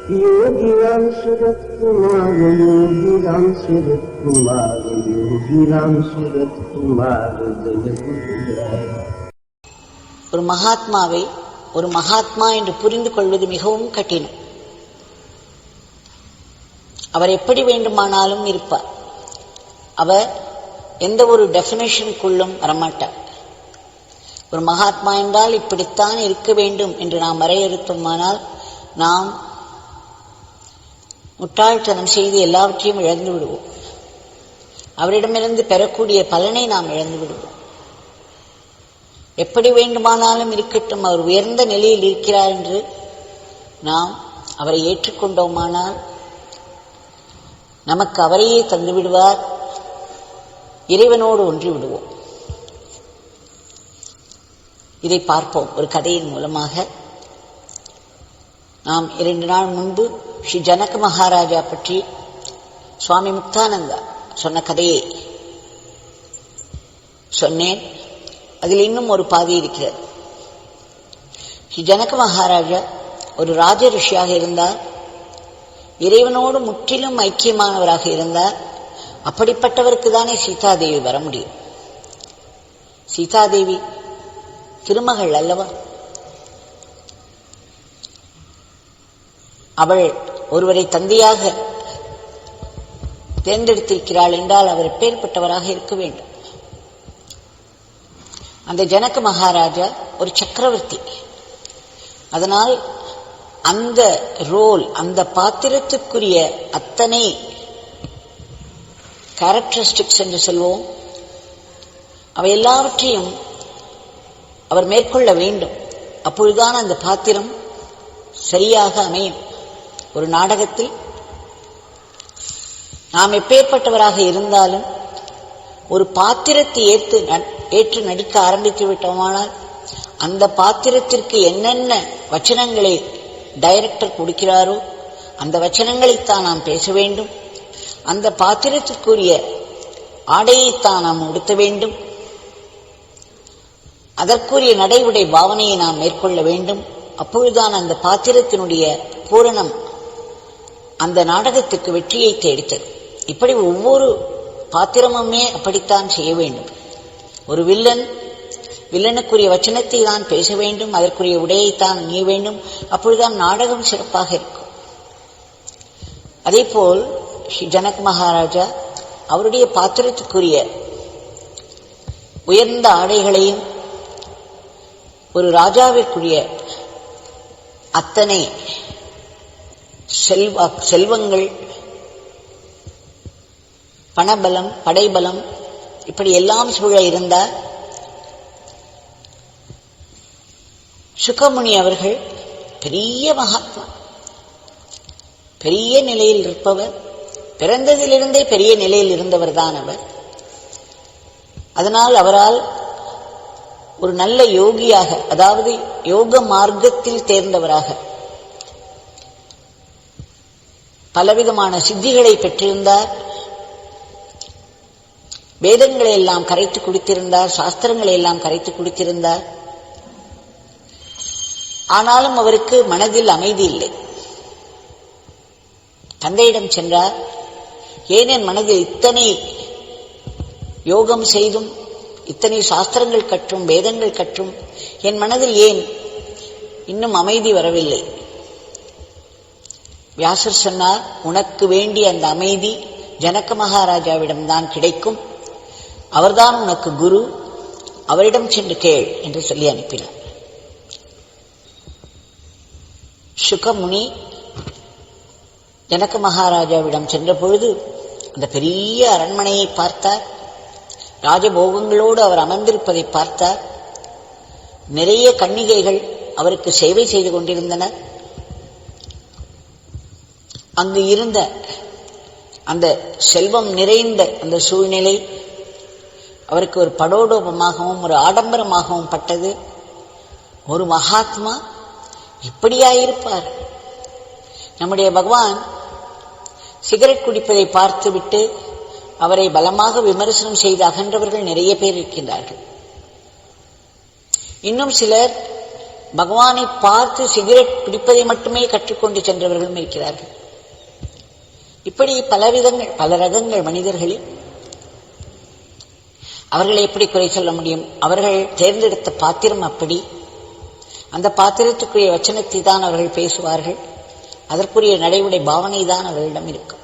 योगी राम सूरत कुमार, योगी राम सूरत कुमार, योगी राम सूरत कुमार जय गुरुराय. ஒரு மகாத்மாவை ஒரு மகாத்மா என்று புரிந்து கொள்வது மிகவும் கடினம். அவர் எப்படி வேண்டுமானாலும் இருப்பார். அவர் எந்த ஒரு டெஃபினேஷனுக்குள்ளும் வரமாட்டார். ஒரு மகாத்மா என்றால் இப்படித்தான் இருக்க வேண்டும் என்று நாம் வரையறுத்தோமானால் நாம் முட்டாள்தனம் செய்து எல்லாவற்றையும் இழந்து விடுவோம். அவரிடமிருந்து பெறக்கூடிய பலனை நாம் இழந்து விடுவோம். எப்படி வேண்டுமானாலும் இருக்கட்டும், அவர் உயர்ந்த நிலையில் இருக்கிறார் என்று நாம் அவரை ஏற்றுக்கொண்டோமானால் நமக்கு அவரையே தந்து விடுவார். இறைவனோடு ஒன்றி விடுவோம். இதை பார்ப்போம் ஒரு கதையின் மூலமாக. நாம் 2 நாள் முன்பு ஸ்ரீ ஜனக மகாராஜா பற்றி சுவாமி முக்தானந்தா சொன்ன கதையை சொன்னேன். அதில் இன்னும் ஒரு பாதி இருக்கிறது. ஸ்ரீ ஜனக மகாராஜா ஒரு ராஜ ரிஷியாக இருந்தார். இறைவனோடு முற்றிலும் ஐக்கியமானவராக இருந்தார். அப்படிப்பட்டவருக்கு தானே சீதாதேவி வர முடியும். சீதாதேவி திருமகள் அல்லவா? அவள் ஒருவரை தந்தையாக தேர்ந்தெடுத்திருக்கிறாள் என்றால் அவர் எப்பேற்பட்டவராக இருக்க வேண்டும். அந்த ஜனக மகாராஜா ஒரு சக்கரவர்த்தி. அதனால் அந்த ரோல், அந்த பாத்திரத்துக்குரிய அத்தனை கேரக்டரிஸ்டிக்ஸ் என்று சொல்வோம், அவை எல்லாவற்றையும் அவர் மேற்கொள்ள வேண்டும். அப்பொழுதுதான் அந்த பாத்திரம் சரியாக அமையும். ஒரு நாடகத்தில் நாம் எப்பேற்பட்டவராக இருந்தாலும் ஒரு பாத்திரத்தை ஏற்று நடிக்க ஆரம்பித்து விட்டோமானால் அந்த பாத்திரத்திற்கு என்னென்ன வச்சனங்களை டைரக்டர் கொடுக்கிறாரோ அந்த வச்சனங்களைத்தான் நாம் பேச வேண்டும். அந்த பாத்திரத்திற்குரிய ஆடையைத்தான் நாம் உடுத்த வேண்டும். அதற்குரிய நடை உடை பாவனையை நாம் மேற்கொள்ள வேண்டும். அப்பொழுதுதான் அந்த பாத்திரத்தினுடைய பூரணம் அந்த நாடகத்திற்கு வெற்றியை தேடித்தது. இப்படி ஒவ்வொரு பாத்திரமுமே அப்படித்தான் செய்ய வேண்டும். ஒரு வில்லனுக்குரிய வச்சனத்தை தான் பேச வேண்டும், அதற்குரிய உடையைத்தான் அணிய வேண்டும். அப்பொழுதுதான் நாடகம் சிறப்பாக இருக்கும். அதேபோல் ஸ்ரீ ஜனக மகாராஜா அவருடைய பாத்திரத்துக்குரிய உயர்ந்த ஆடைகளையும் ஒரு ராஜாவிற்குரிய அத்தனை செல்வங்கள், பணபலம், படைபலம் இப்படி எல்லாம் சூழ இருந்தார். சுகமுனி அவர்கள் பெரிய மகாத்மா, பெரிய நிலையில் இருப்பவர், பிறந்ததிலிருந்தே பெரிய நிலையில் இருந்தவர் தான் அவர். அதனால் அவரால் ஒரு நல்ல யோகியாக, அதாவது யோக மார்க்கத்தில் தேர்ந்தவராக பலவிதமான சித்திகளை பெற்றிருந்தார். வேதங்களை எல்லாம் கரைத்து குடித்திருந்தார், சாஸ்திரங்களை எல்லாம் கரைத்து குடித்திருந்தார். ஆனாலும் அவருக்கு மனதில் அமைதி இல்லை. தந்தையிடம் சென்றார். ஏன் என் மனதில் இத்தனை யோகம் செய்தும் இத்தனை சாஸ்திரங்கள் கற்றும் வேதங்கள் கற்றும் என் மனதில் ஏன் இன்னும் அமைதி வரவில்லை? வியாசர் சொன்னார், உனக்கு வேண்டிய அந்த அமைதி ஜனக மகாராஜாவிடம்தான் கிடைக்கும். அவர்தான் உனக்கு குரு, அவரிடம் சென்று கேள் என்று சொல்லி அனுப்பினார். சுகமுனி ஜனக மகாராஜாவிடம் சென்ற பொழுது அந்த பெரிய அரண்மனையை பார்த்தார். ராஜபோகங்களோடு அவர் அமர்ந்திருப்பதை பார்த்தார். நிறைய கன்னிகைகள் அவருக்கு சேவை செய்து கொண்டிருந்தனர். அங்கு இருந்த அந்த செல்வம் நிறைந்த அந்த சூழ்நிலை அவருக்கு ஒரு படோடோபமாகவும் ஒரு ஆடம்பரமாகவும் பட்டது. ஒரு மகாத்மா இப்படியாயிருப்பார்? நம்முடைய பகவான் சிகரெட் குடிப்பதை பார்த்துவிட்டு அவரை பலமாக விமர்சனம் செய்து அகன்றவர்கள் நிறைய பேர் இருக்கின்றார்கள். இன்னும் சிலர் பகவானை பார்த்து சிகரெட் பிடிப்பதை மட்டுமே கற்றுக்கொண்டு சென்றவர்களும் இருக்கிறார்கள். இப்படி பல ரகங்கள் மனிதர்களில். அவர்களை எப்படி குறை சொல்ல முடியும்? அவர்கள் தேர்ந்தெடுத்த பாத்திரம் அப்படி. அந்த பாத்திரத்துக்குரிய வச்சனத்தை தான் அவர்கள் பேசுவார்கள். அதற்குரிய நடைமுறை பாவனை தான் அவர்களிடம் இருக்கும்.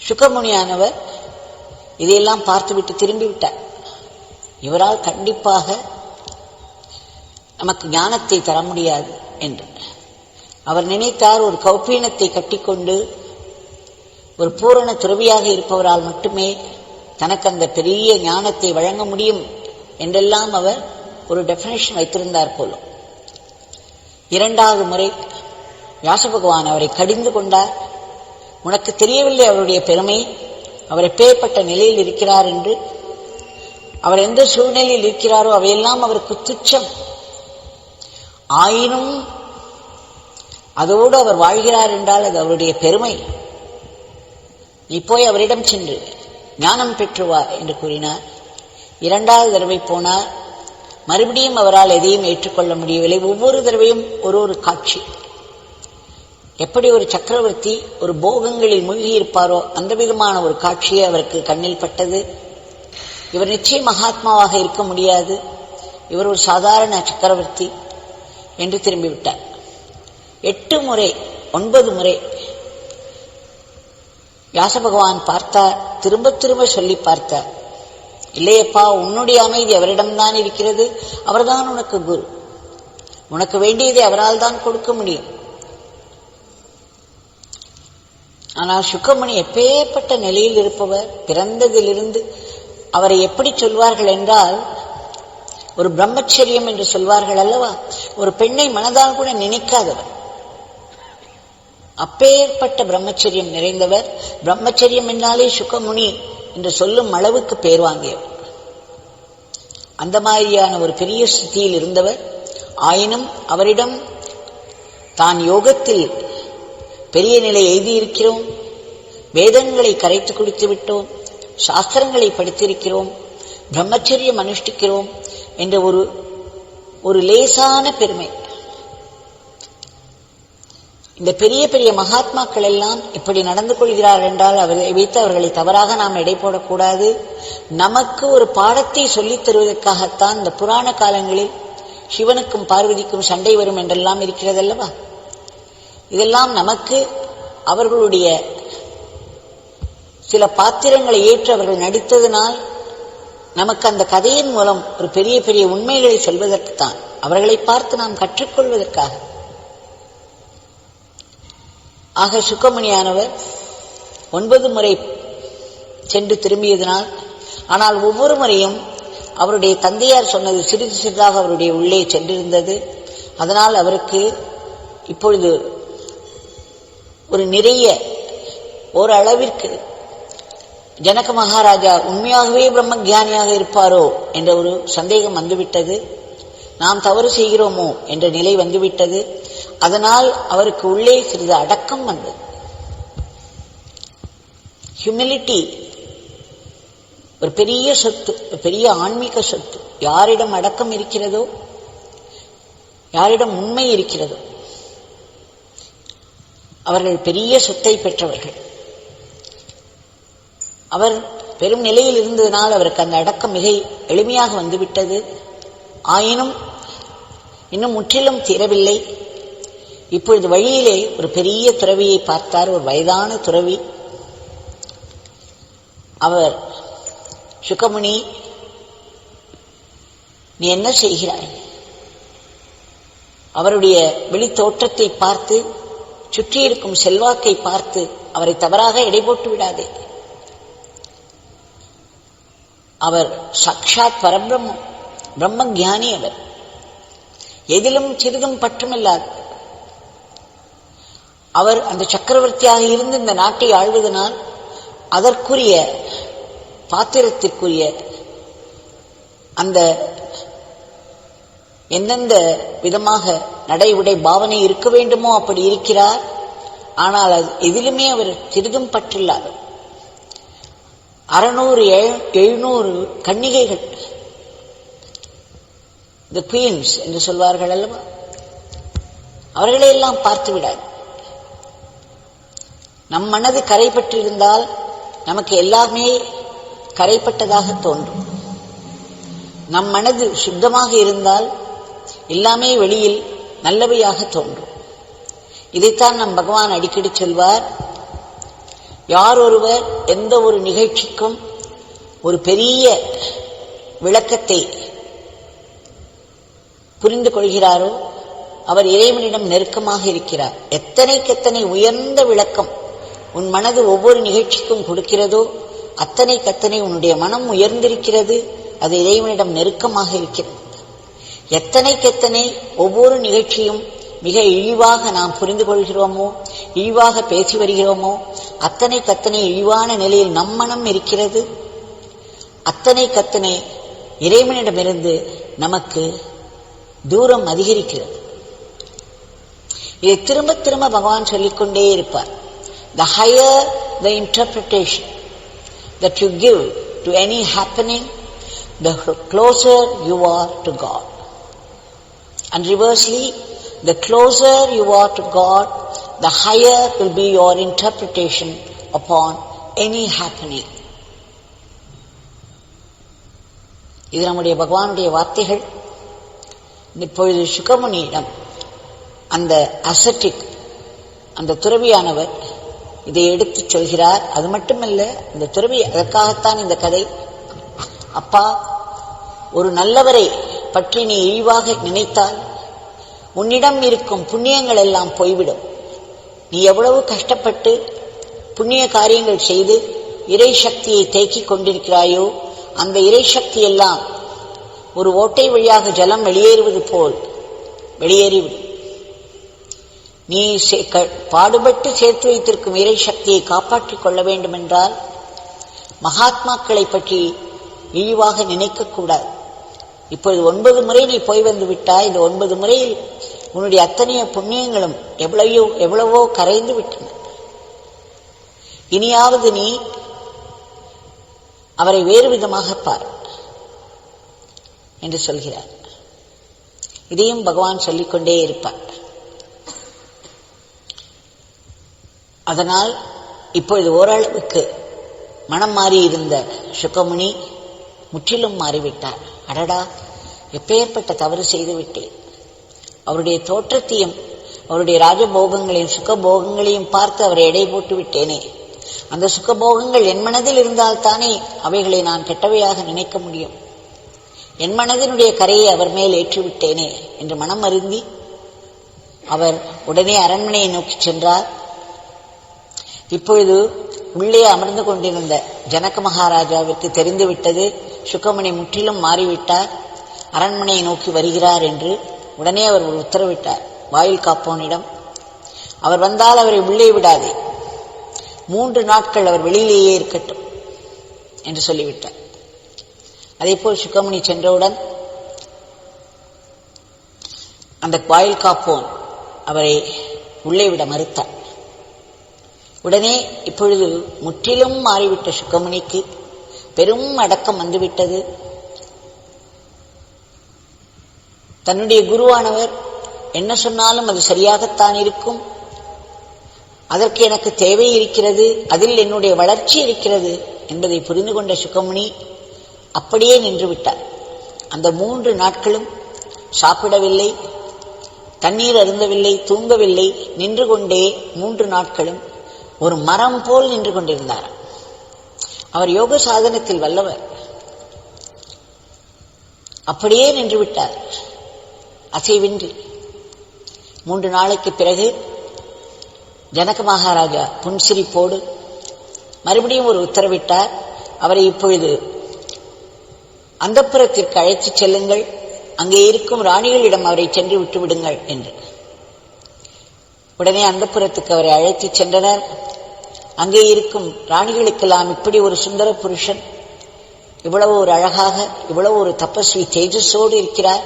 சுகமுனியானவர் இதையெல்லாம் பார்த்துவிட்டு திரும்பிவிட்டார். இவரால் கண்டிப்பாக நமக்கு ஞானத்தை தர முடியாது என்று அவர் நினைத்தார். ஒரு கௌப்பீனத்தை கட்டிக்கொண்டு ஒரு பூரண துறவியாக இருப்பவரால் மட்டுமே தனக்கு அந்த பெரிய ஞானத்தை வழங்க முடியும் என்றெல்லாம் அவர் ஒரு டெபினேஷன் வைத்திருந்தார் போலும். இரண்டாவது முறை வியாச பகவான் அவரை கடிந்து கொண்டார். உனக்கு தெரியவில்லை அவருடைய பெருமை, அவர் எப்பேற்பட்ட நிலையில் இருக்கிறார் என்று. அவர் எந்த சூழ்நிலையில் இருக்கிறாரோ அவையெல்லாம் அவருக்கு துச்சம். ஆயினும் அதோடு அவர் வாழ்கிறார் என்றால் அது அவருடைய பெருமை. நீ போய் அவரிடம் சென்று ஞானம் பெற்றுவா என்று கூறினார். இரண்டாவது தடவை போனார். மறுபடியும் அவரால் எதையும் ஏற்றுக்கொள்ள முடியவில்லை. ஒவ்வொரு தடவையும் ஒரு காட்சி. எப்படி ஒரு சக்கரவர்த்தி ஒரு போகங்களில் மூழ்கி இருப்பாரோ அந்த விதமான ஒரு காட்சியே அவருக்கு கண்ணில் பட்டது. இவர் நிச்சயம் மகாத்மாவாக இருக்க முடியாது, இவர் ஒரு சாதாரண சக்கரவர்த்தி என்று திரும்பிவிட்டார். 8 முறை 9 முறை வியாச பகவான் பார்த்தார். திரும்ப திரும்ப சொல்லி பார்த்தார். இல்லையப்பா, உன்னுடைய அமைதி அவரிடம்தான் இருக்கிறது. அவர்தான் உனக்கு குரு. உனக்கு வேண்டியதை அவரால் தான் கொடுக்க முடியும். ஆனால் சுக்கமணி எப்பேற்பட்ட நிலையில் இருப்பவர். பிறந்ததிலிருந்து அவரை எப்படி சொல்வார்கள் என்றால், ஒரு பிரம்மச்சரியம் என்று சொல்வார்கள் அல்லவா, ஒரு பெண்ணை மனதால் கூட நினைக்காதவர். அப்பேற்பட்ட பிரம்மச்சரியம் நிறைந்தவர். பிரம்மச்சரியம் என்றாலே சுக்கமுனி என்று சொல்லும் அளவுக்கு பேர் வாங்கியவர். அந்த மாதிரியான ஒரு பெரிய ஸ்திதியில் இருந்தவர். ஆயினும் அவரிடம் தான் யோகத்தில் பெரிய நிலை எய்தியிருக்கிறோம், வேதங்களை கரைத்து குடித்து விட்டோம், சாஸ்திரங்களை படித்திருக்கிறோம், பிரம்மச்சரியம் அனுஷ்டிக்கிறோம் என்ற ஒரு லேசான பெருமை. இந்த பெரிய பெரிய மகாத்மாக்கள் எல்லாம் இப்படி நடந்து கொள்கிறார்கள் என்றால் அவர்களை வைத்து அவர்களை தவறாக நாம் எடை போடக்கூடாது. நமக்கு ஒரு பாடத்தை சொல்லித் தருவதற்காகத்தான் இந்த புராண காலங்களில் சிவனுக்கும் பார்வதிக்கும் சண்டை வரும் என்றெல்லாம் இருக்கிறதல்லவா. இதெல்லாம் நமக்கு அவர்களுடைய சில பாத்திரங்களை ஏற்று அவர்கள் நடித்ததனால் நமக்கு அந்த கதையின் மூலம் ஒரு பெரிய பெரிய உண்மைகளை சொல்வதற்குத்தான், அவர்களை பார்த்து நாம் கற்றுக்கொள்வதற்காக. ஆக சுக்கமணியானவர் 9 முறை சென்று திரும்பியதனால், ஆனால் ஒவ்வொரு முறையும் அவருடைய தந்தையார் சொன்னது சிறிது சிறிதாக அவருடைய உள்ளே சென்றிருந்தது. அதனால் அவருக்கு இப்பொழுது ஒரு நிறைய ஓரளவிற்கு ஜனக மகாராஜா உண்மையாகவே பிரம்மஞானியாக இருப்பாரோ என்ற ஒரு சந்தேகம் வந்துவிட்டது. நாம் தவறு செய்கிறோமோ என்ற நிலை வந்துவிட்டது. அதனால் அவருக்கு உள்ளே சிறிது அடக்கம் வந்தது. ஹியூமிலிட்டி ஒரு பெரிய சொத்து, பெரிய ஆன்மீக சொத்து. யாரிடம் அடக்கம் இருக்கிறதோ, யாரிடம் உண்மை இருக்கிறதோ அவர்கள் பெரிய சொத்தை பெற்றவர்கள். அவர் பெரும் நிலையில் இருந்ததனால் அவருக்கு அந்த அடக்கம் மிக எளிமையாக வந்துவிட்டது. ஆயினும் இன்னும் முற்றிலும் தீரவில்லை. இப்பொழுது வழியிலே ஒரு பெரிய துறவியை பார்த்தார், ஒரு வயதான துறவி. அவர், சுக்கமுனி, நீ என்ன செய்கிறாய்? அவருடைய வெளித்தோற்றத்தை பார்த்து, சுற்றியிருக்கும் செல்வாக்கை பார்த்து அவரை தவறாக எடை போட்டு விடாதே. அவர் சாக்ஷாத் பரபிரம்மம், பிரம்மஞானி. அவர் எதிலும் சிறிதும் பற்றுமில்லாது. அவர் அந்த சக்கரவர்த்தியாக இருந்து இந்த நாட்டை ஆழ்வதனால் அதற்குரிய பாத்திரத்திற்குரிய அந்த எந்தெந்த விதமாக நடை உடை பாவனை இருக்க வேண்டுமோ அப்படி இருக்கிறார். ஆனால் அது எதிலுமே அவர் சிறிதும் பற்றில்லாதவர். 600-700 கன்னிகைகள் தி குயின்ஸ் என்று சொல்வார்கள் அல்லவா, அவர்களையெல்லாம் பார்த்து விடாது. நம் மனது கரைப்பட்டிருந்தால் நமக்கு எல்லாமே கரைப்பட்டதாக தோன்றும். நம் மனது சுத்தமாக இருந்தால் எல்லாமே வெளியில் நல்லவையாக தோன்றும். இதைத்தான் நம் பகவான் அடிக்கடி சொல்வார். யார் ஒருவர் எந்த ஒரு நிகழ்ச்சிக்கும் ஒரு பெரிய விளக்கத்தை புரிந்து கொள்கிறாரோ அவர் இறைவனிடம் நெருக்கமாக இருக்கிறார். எத்தனைக்கெத்தனை உயர்ந்த விளக்கம் உன் மனது ஒவ்வொரு நிகழ்ச்சிக்கும் கொடுக்கிறதோ அத்தனைக்கத்தனை உன்னுடைய மனம் உயர்ந்திருக்கிறது, அது இறைவனிடம் நெருக்கமாக இருக்கிறது. எத்தனைக்கெத்தனை ஒவ்வொரு நிகழ்ச்சியும் மிக இழிவாக நாம் புரிந்து கொள்கிறோமோ, இழிவாக பேசி வருகிறோமோ, அத்தனைக்கத்தனை இழிவான நிலையில் நம் மனம் இருக்கிறது. அத்தனைக்கத்தனை இறைவனிடமிருந்து நமக்கு தூரம் அதிகரிக்கிறது. இதை திரும்ப திரும்ப பகவான் சொல்லிக்கொண்டே இருப்பார். The higher the interpretation that you give to any happening, the closer you are to God. And reversely, the closer you are to God, the higher will be your interpretation upon any happening. இது நம்முடைய பகவானுடைய வார்த்தைகள். இப்பொழுது சுகமுனியிடம் அந்த ascetic, அந்த துறவியானவர் இதை எடுத்துச் சொல்கிறார். அது மட்டுமல்ல, இந்த துறவி, அதற்காகத்தான் இந்த கதை. அப்பா, ஒரு நல்லவரை பற்றி நீ இழிவாக நினைத்தால் உன்னிடம் இருக்கும் புண்ணியங்கள் எல்லாம் போய்விடும். நீ எவ்வளவு கஷ்டப்பட்டு புண்ணிய காரியங்கள் செய்து இறை சக்தியை தேக்கிக் கொண்டிருக்கிறாயோ அந்த இறை சக்தி எல்லாம் ஒரு ஓட்டை வழியாக ஜலம் வெளியேறுவது போல் வெளியேறிவிடும். நீ பாடுபட்டு சேர்த்து வைத்திருக்கும் இறை சக்தியை காப்பாற்றிக் கொள்ள வேண்டும் என்றால் மகாத்மாக்களை பற்றி இழிவாக நினைக்கக்கூடாது. இப்பொழுது 9 முறை நீ போய் வந்து விட்டாய். இந்த 9 முறையில் உன்னுடைய அத்தனைய புண்ணியங்களும் எவ்வளவோ கரைந்து விட்டன. இனியாவது நீ அவரை வேறு விதமாக பார் என்று சொல்கிறார். இதையும் பகவான் சொல்லிக்கொண்டே இருப்பார். அதனால் இப்பொழுது ஓரளவுக்கு மனம் மாறி இருந்த சுகமுனி முற்றிலும் மாறிவிட்டார். அடடா, எப்பேற்பட்ட தவறு செய்து விட்டேன். அவருடைய தோற்றத்தையும் அவருடைய ராஜபோகங்களையும் சுகபோகங்களையும் பார்த்து அவரை எடை போட்டு விட்டேனே. அந்த சுகபோகங்கள் என் மனதில் இருந்தால்தானே அவைகளை நான் கெட்டவையாக நினைக்க முடியும். என் மனதினுடைய கரையை அவர் மேல் ஏற்றிவிட்டேனே என்று மனம் அருந்தி அவர் உடனே அரண்மனையை நோக்கி சென்றார். இப்பொழுது உள்ளே அமர்ந்து கொண்டிருந்த ஜனக மகாராஜாவிற்கு தெரிந்துவிட்டது சுகமுனி முற்றிலும் மாறிவிட்டார், அரண்மனையை நோக்கி வருகிறார் என்று. உடனே அவர் உத்தரவிட்டார் வாயில் காப்போனிடம், அவர் வந்தால் அவரை உள்ளே விடாதே, 3 நாட்கள் அவர் வெளியிலேயே இருக்கட்டும் என்று சொல்லிவிட்டார். அதேபோல் சுகமுனி சென்றவுடன் அந்த வாயில் காப்போன் அவரை உள்ளே விட மறுத்தார். உடனே இப்பொழுது முற்றிலும் மாறிவிட்ட சுகமுனிக்கு பெரும் அடக்கம் வந்துவிட்டது. தன்னுடைய குருவானவர் என்ன சொன்னாலும் அது சரியாகத்தான் இருக்கும், அதற்கு எனக்கு தேவை இருக்கிறது, அதில் என்னுடைய வளர்ச்சி இருக்கிறது என்பதை புரிந்து கொண்ட சுகமுனி அப்படியே நின்று விட்டார். அந்த 3 நாட்களும் சாப்பிடவில்லை, தண்ணீர் அருந்தவில்லை, தூங்கவில்லை, நின்று கொண்டே 3 நாட்களும் ஒரு மரம் போல் நின்று கொண்டிருந்தார். அவர் யோக சாதனத்தில் வல்லவர். அப்படியே நின்று விட்டார் அசைவின்றி. 3 நாளைக்கு பிறகு ஜனக மகாராஜா புன்சிரிப்போடு மறுபடியும் ஒரு உத்தரவிட்டார். அவரை இப்பொழுது அந்தப்புரத்திற்கு அழைத்துச் செல்லுங்கள், அங்கே இருக்கும் ராணிகளிடம் அவரை சென்று விட்டு விடுங்கள் என்று. உடனே அந்தப்புரத்துக்கு அவரை அழைத்துச் சென்றனர். அங்கே இருக்கும் ராணிகளுக்கெல்லாம் இப்படி ஒரு சுந்தர புருஷன், இவ்வளவு ஒரு அழகாக, இவ்வளவு ஒரு தபஸ்வி தேஜஸோடு இருக்கிறார்,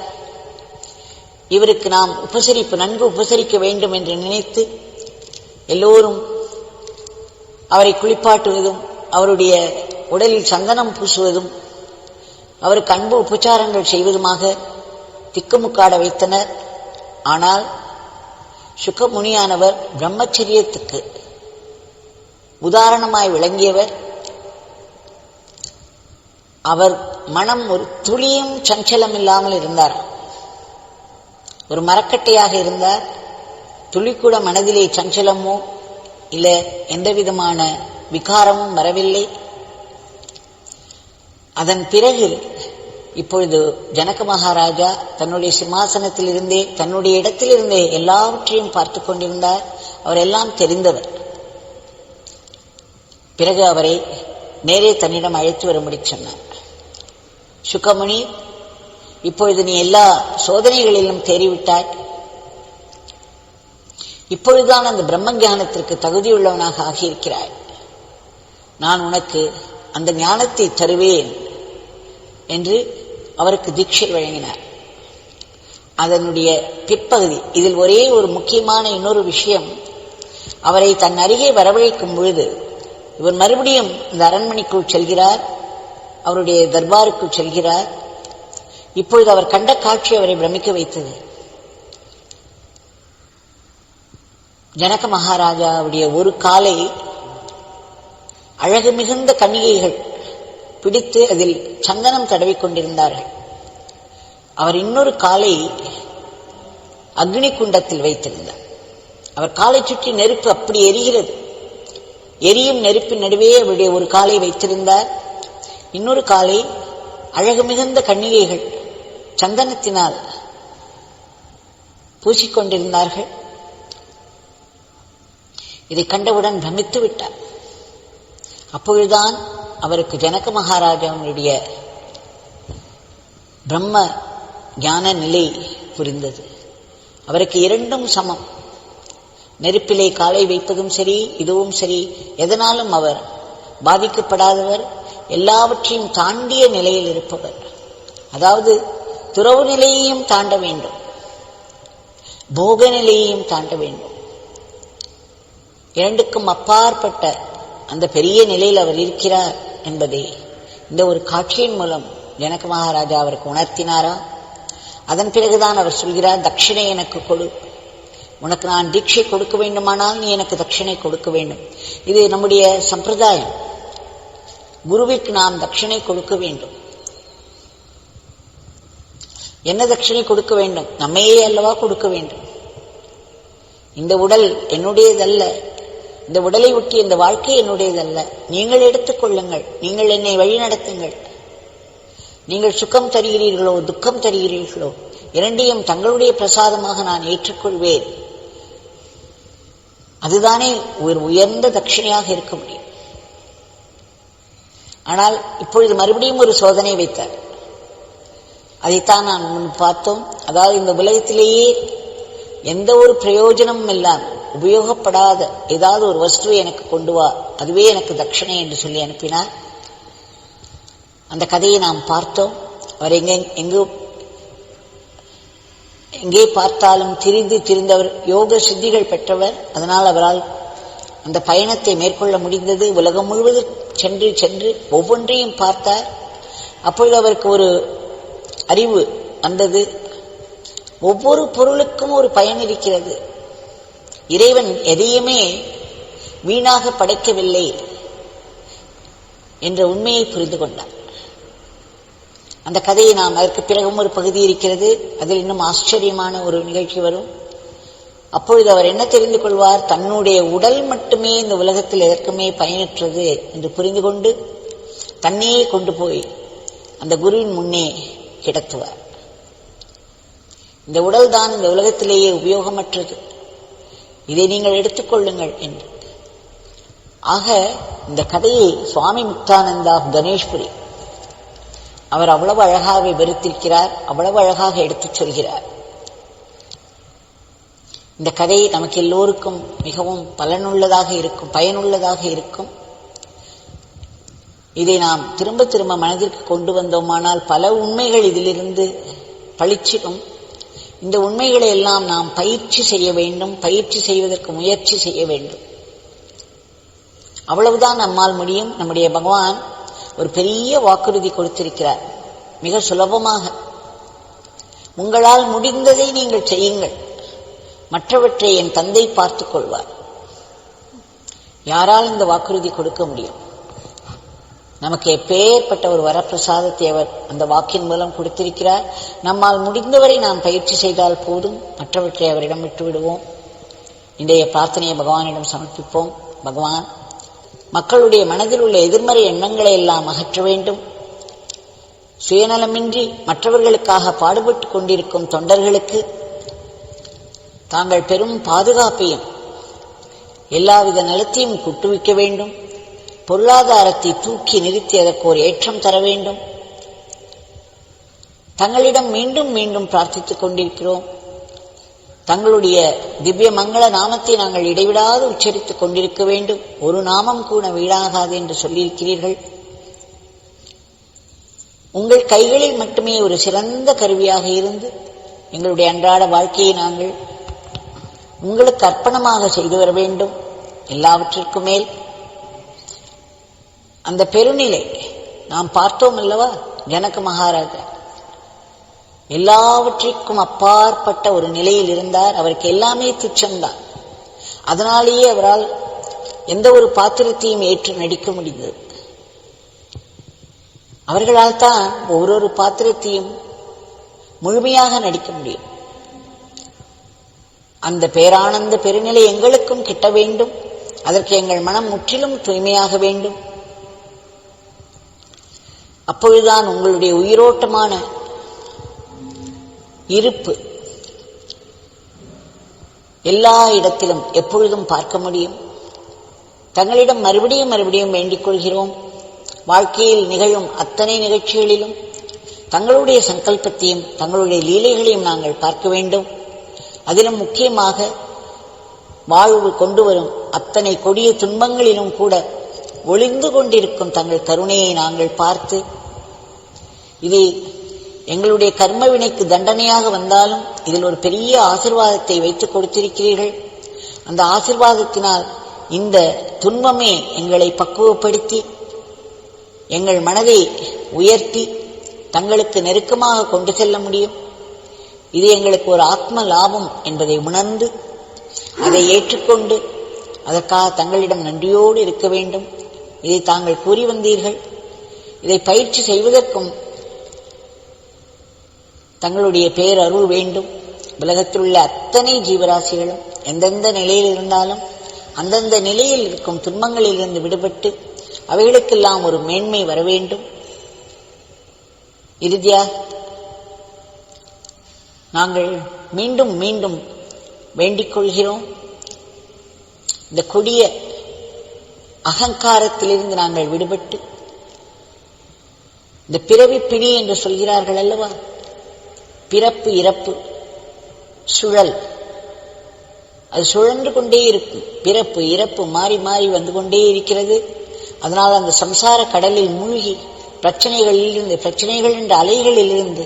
இவருக்கு நாம் நன்கு உபசரிக்க வேண்டும் என்று நினைத்து எல்லோரும் அவரை குளிப்பாட்டுவதும் அவருடைய உடலில் சந்தனம் பூசுவதும் அவருக்கு அன்பு உபச்சாரங்கள் செய்வதுமாக திக்குமுக்காட வைத்தனர். ஆனால் சுகமுனியானவர் பிரம்மச்சரியத்துக்கு உதாரணமாய் விளங்கியவர். அவர் மனம் ஒரு துளியும் சஞ்சலம் இல்லாமல் இருந்தார். ஒரு மரக்கட்டையாக இருந்தார். துளி கூட மனதிலே சஞ்சலமோ இல்லை எந்த விதமான விகாரமும் வரவில்லை. அதன் பிறகு இப்பொழுது ஜனக மகாராஜா தன்னுடைய சிம்மாசனத்திலிருந்தே தன்னுடைய இடத்திலிருந்தே எல்லாவற்றையும் பார்த்து கொண்டிருந்தார். அவர் எல்லாம் தெரிந்தவர். பிறகு அவரை நேரே தன்னிடம் அழைத்து வரும்படி சொன்னார். சுகமுனி, இப்பொழுது நீ எல்லா சோதனைகளிலும் தேறிவிட்டாய். இப்பொழுதுதான் அந்த பிரம்ம ஞானத்திற்கு தகுதியுள்ளவனாக ஆகியிருக்கிறாய். நான் உனக்கு அந்த ஞானத்தை தருவேன் என்று அவருக்கு தீட்சை வழங்கினார். அதனுடைய பிற்பகுதி இதில் ஒரே ஒரு முக்கியமான இன்னொரு விஷயம், அவரை தன் அருகே வரவழைக்கும் பொழுது இவர் மறுபடியும் இந்த அரண்மனைக்குள் செல்கிறார், அவருடைய தர்பாருக்குள் செல்கிறார். இப்பொழுது அவர் கண்ட காட்சி அவரை பிரமிக்க வைத்தது. ஜனக மகாராஜாவுடைய ஒரு காலை அழகு மிகுந்த கன்னிகைகள் பிடித்து அதில் சந்தனம் தடவிக் கொண்டிருந்தார்கள். அவர் இன்னொரு காலை அக்னி குண்டத்தில் வைத்திருந்தார். அவர் காலை சுற்றி நெருப்பு அப்படி எரிகிறது. எரியும் நெருப்பின் நடுவே அவருடைய ஒரு காலை வைத்திருந்தார். இன்னொரு காலை அழகு மிகுந்த கன்னிகைகள் சந்தனத்தினால் பூசிக்கொண்டிருந்தார்கள். இதை கண்டவுடன் பிரமித்து விட்டார். அப்பொழுதுதான் அவருக்கு ஜனக மகாராஜாவுடைய பிரம்ம ஞான நிலை புரிந்தது. அவருக்கு இரண்டும் சமம். நெருப்பிலே காலை வைப்பதும் சரி, இதுவும் சரி, எதனாலும் அவர் பாதிக்கப்படாதவர், எல்லாவற்றையும் தாண்டிய நிலையில் இருப்பவர். அதாவது துறவு நிலையையும் தாண்ட வேண்டும், போக நிலையையும் தாண்ட வேண்டும். இரண்டுக்கும் அப்பாற்பட்ட அந்த பெரிய நிலையில் அவர் இருக்கிறார் என்பதை இந்த ஒரு காட்சியின் மூலம் ஜனக மகாராஜா அவருக்கு உணர்த்தினாரா. அதன் பிறகுதான் அவர் சொல்கிறார், தட்சிணை எனக்கு கொடு. உனக்கு நான் தீட்சை கொடுக்க வேண்டுமானால் நீ எனக்கு தட்சிணை கொடுக்க வேண்டும். இது நம்முடைய சம்பிரதாயம். குருவிற்கு நாம் தட்சிணை கொடுக்க வேண்டும். என்ன தட்சிணை கொடுக்க வேண்டும்? நம்மையே அல்லவா கொடுக்க வேண்டும். இந்த உடல் என்னுடையதல்ல, இந்த உடலை ஒட்டி இந்த வாழ்க்கை என்னுடையதல்ல. நீங்கள் எடுத்துக் கொள்ளுங்கள், நீங்கள் என்னை வழி நடத்துங்கள். நீங்கள் சுகம் தருகிறீர்களோ துக்கம் தருகிறீர்களோ இரண்டையும் தங்களுடைய பிரசாதமாக நான் ஏற்றுக்கொள்வேன். அதுதானே ஒரு உயர்ந்த தட்சிணையாக இருக்க முடியும். ஆனால் இப்பொழுது மறுபடியும் ஒரு சோதனை வைத்தார். அதைத்தான் நான் முன் பார்த்தோம். அதாவது இந்த உலகத்திலேயே எந்த ஒரு பிரயோஜனமும் இல்லாமல் உபயோகப்படாத ஏதாவது ஒரு வஸ்துவை எனக்கு கொண்டு வா, அதுவே எனக்கு தட்சிணை என்று சொல்லி அனுப்பினார். அந்த கதையை நாம் பார்த்தோம். அவர் எங்கே பார்த்தாலும் திரிந்தவர், யோக சித்திகள் பெற்றவர். அதனால் அவரால் அந்த பயணத்தை மேற்கொள்ள முடிந்தது. உலகம் முழுவதும் சென்று ஒவ்வொன்றையும் பார்த்தார். அப்பொழுது அவருக்கு ஒரு அறிவு வந்தது. ஒவ்வொரு பொருளுக்கும் ஒரு பயன் இருக்கிறது. இறைவன் எதையுமே வீணாக படைக்கவில்லை என்ற உண்மையை புரிந்து கொண்டார். அந்த கதையை நாம் அதற்கு பிறகும் ஒரு பகுதி இருக்கிறது. அதில் இன்னும் ஆச்சரியமான ஒரு நிகழ்ச்சி வரும். அப்பொழுது அவர் என்ன தெரிந்து கொள்வார்? தன்னுடைய உடல் மட்டுமே இந்த உலகத்தில் எதற்குமே பயனற்றது என்று புரிந்து கொண்டு தன்னையே கொண்டு போய் அந்த குருவின் முன்னே கிடத்துவார். இந்த உடல் தான் இந்த உலகத்திலேயே உபயோகமற்றது, இதை நீங்கள் எடுத்துக்கொள்ளுங்கள் என்று. ஆக இந்த கதையை சுவாமி முக்தானந்தா கணேஷ்புரி அவர் அவ்வளவு அழகாக விவரித்திருக்கிறார், அவ்வளவு அழகாக எடுத்துச் சொல்கிறார். இந்த கதை நமக்கு எல்லோருக்கும் மிகவும் பலனுள்ளதாக இருக்கும், பயனுள்ளதாக இருக்கும். இதை நாம் திரும்ப திரும்ப மனதிற்கு கொண்டு வந்தோமானால் பல உண்மைகள் இதிலிருந்து பளிச்சிடும். இந்த உண்மைகளை எல்லாம் நாம் பயிற்சி செய்ய வேண்டும், பயிற்சி செய்வதற்கு முயற்சி செய்ய வேண்டும். அவ்வளவுதான் நம்மால் முடியும். நம்முடைய பகவான் ஒரு பெரிய வாக்குறுதி கொடுத்திருக்கிறார். மிக சுலபமாக உங்களால் முடிந்ததை நீங்கள் செய்யுங்கள், மற்றவற்றை என் தந்தை பார்த்துக் கொள்வார். யாரால் இந்த வாக்குறுதி கொடுக்க முடியும்? நமக்கு எப்பேற்பட்ட ஒரு வரப்பிரசாதத்தை அவர் அந்த வாக்கின் மூலம் கொடுத்திருக்கிறார். நம்மால் முடிந்தவரை நாம் பயிற்சி செய்தால் போதும், மற்றவற்றை அவரிடம் விட்டு விடுவோம். இன்றைய பிரார்த்தனையை பகவானிடம் சமர்ப்பிப்போம். பகவான், மக்களுடைய மனதில் உள்ள எதிர்மறை எண்ணங்களை எல்லாம் அகற்ற வேண்டும். சுயநலமின்றி மற்றவர்களுக்காக பாடுபட்டு கொண்டிருக்கும் தொண்டர்களுக்கு தாங்கள் பெரும் பாதுகாப்பையும் எல்லாவித நலத்தையும் குட்டுவிக்க வேண்டும். பொருளாதாரத்தை தூக்கி நிறுத்தி அதற்கு ஒரு ஏற்றம் தர வேண்டும். தங்களிடம் மீண்டும் மீண்டும் பிரார்த்தித்துக் கொண்டிருக்கிறோம். தங்களுடைய திவ்ய மங்கள நாமத்தை நாங்கள் இடைவிடாது உச்சரித்துக் கொண்டிருக்க வேண்டும். ஒரு நாமம் கூட வீணாகாது என்று சொல்லியிருக்கிறீர்கள். உங்கள் கைகளில் மட்டுமே ஒரு சிறந்த கருவியாக இருந்து எங்களுடைய அன்றாட வாழ்க்கையை நாங்கள் உங்களுக்கு அர்ப்பணமாக செய்து வர வேண்டும். எல்லாவற்றிற்கும் மேல் அந்த பெருநிலை நாம் பார்த்தோம் அல்லவா? ஜனக மகாராஜா எல்லாவற்றிற்கும் அப்பாற்பட்ட ஒரு நிலையில் இருந்தார். அவருக்கு எல்லாமே துச்சம்தான். அதனாலேயே அவரால் எந்த ஒரு பாத்திரத்தையும் ஏற்று நடிக்க முடிந்தது. அவர்களால் தான் ஒவ்வொரு பாத்திரத்தையும் முழுமையாக நடிக்க முடியும். அந்த பேரானந்த பெருநிலை எங்களுக்கும் கிட்ட வேண்டும். அதற்கு எங்கள் மனம் முற்றிலும் தூய்மையாக வேண்டும். அப்பொழுதுதான் உங்களுடைய உயிரோட்டமான இருப்பு எல்லா இடத்திலும் எப்பொழுதும் பார்க்க முடியும். தங்களிடம் மறுபடியும் மறுபடியும் வேண்டிக் கொள்கிறோம். வாழ்க்கையில் நிகழும் அத்தனை நிகழ்ச்சிகளிலும் தங்களுடைய சங்கல்பத்தையும் தங்களுடைய லீலைகளையும் நாங்கள் பார்க்க வேண்டும். அதிலும் முக்கியமாக வாழ்வு கொண்டு வரும் அத்தனை கொடிய துன்பங்களிலும் கூட ஒளிந்து கொண்டிருக்கும் தங்கள் கருணையை நாங்கள் பார்த்து, இது எங்களுடைய கர்ம வினைக்கு தண்டனையாக வந்தாலும் இதில் ஒரு பெரிய ஆசீர்வாதத்தை வைத்துக் கொடுத்திருக்கிறீர்கள். அந்த ஆசீர்வாதத்தினால் இந்த துன்பமே எங்களை பக்குவப்படுத்தி எங்கள் மனதை உயர்த்தி தங்களுக்கு நெருக்கமாக கொண்டு செல்ல முடியும். இது எங்களுக்கு ஒரு ஆத்ம லாபம் என்பதை உணர்ந்து அதை ஏற்றுக்கொண்டு அதற்காக தங்களிடம் நன்றியோடு இருக்க வேண்டும். இதை தாங்கள் கூறி வந்தீர்கள். இதை பயிற்சி செய்வதற்கும் தங்களுடைய பேரருள் வேண்டும். உலகத்தில் உள்ள அத்தனை ஜீவராசிகளும் எந்தெந்த நிலையில் இருந்தாலும் அந்தந்த நிலையில் இருக்கும் துன்பங்களிலிருந்து விடுபட்டு அவைகளுக்கெல்லாம் ஒரு மேன்மை வர வேண்டும். இறுதியாக நாங்கள் மீண்டும் மீண்டும் வேண்டிக் கொள்கிறோம். இந்த கொடிய அகங்காரத்திலிருந்து நாங்கள் விடுபட்டு, இந்த பிறவி பிணி என்று சொல்கிறார்கள் அல்லவா, பிறப்பு இறப்பு சுழல், அது சுழன்று கொண்டே இருக்கும். பிறப்பு இறப்பு மாறி மாறி வந்து கொண்டே இருக்கிறது. அதனால் அந்த சம்சார கடலில் மூழ்கி பிரச்சனைகளில் இருந்து, பிரச்சனைகள் என்ற அலைகளில் இருந்து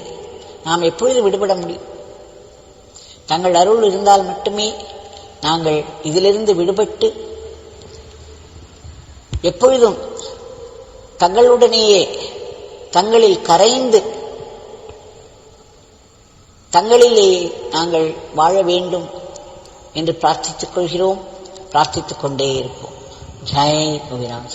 நாம் எப்பொழுது விடுபட முடியும்? தங்கள் அருள் இருந்தால் மட்டுமே நாங்கள் இதிலிருந்து விடுபட்டு எப்பொழுதும் தங்களுடனேயே தங்களில் கரைந்து தங்களிலேயே நாங்கள் வாழ வேண்டும் என்று பிரார்த்தித்துக் கொள்கிறோம். பிரார்த்தித்துக் கொண்டே இருப்போம். ஜெய் கோவிராம்.